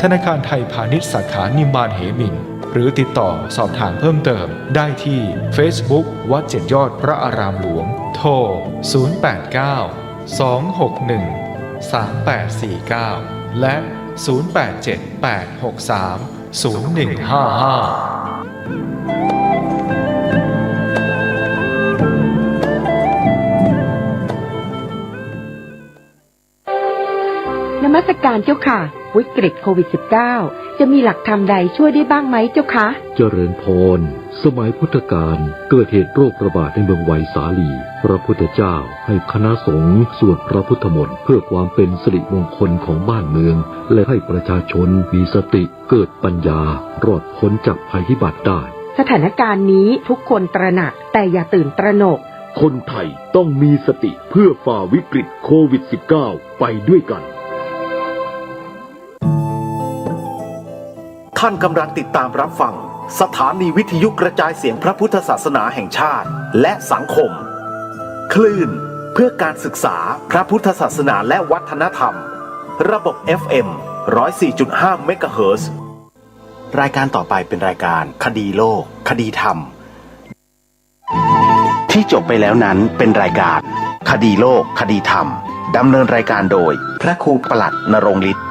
ธนาคารไทยพาณิชย์สาขานิมมานเหมินหรือติดต่อสอบถามเพิ่มเติมได้ที่ Facebook วัด7 ยอดพระอารามหลวงโทร 089 261 3849 และ 0878630155นมัสการเจ้าค่ะวิกฤตโควิด -19 จะมีหลักธรรมใดช่วยได้บ้างไหมเจ้าคะเจริญพรสมัยพุทธกาลเกิดเหตุโรคระบาดในเมืองไวสาลีพระพุทธเจ้าให้คณะสงฆ์สวดพระพุทธมนต์เพื่อความเป็นสิริมงคลของบ้านเมืองและให้ประชาชนมีสติเกิดปัญญารอดพ้นจากภัยพิบัติได้สถานการณ์นี้ทุกคนตระหนักแต่อย่าตื่นตระหนกคนไทยต้องมีสติเพื่อฝ่าวิกฤตโควิด -19 ไปด้วยกันท่านกำลังติดตามรับฟังสถานีวิทยุกระจายเสียงพระพุทธศาสนาแห่งชาติและสังคมคลื่นเพื่อการศึกษาพระพุทธศาสนาและวัฒนธรรมระบบ FM 104.5 เมกะเฮิรตซ์รายการต่อไปเป็นรายการคดีโลกคดีธรรมที่จบไปแล้วนั้นเป็นรายการคดีโลกคดีธรรมดำเนินรายการโดยพระครูปลัดณรงค์ฤทธิ์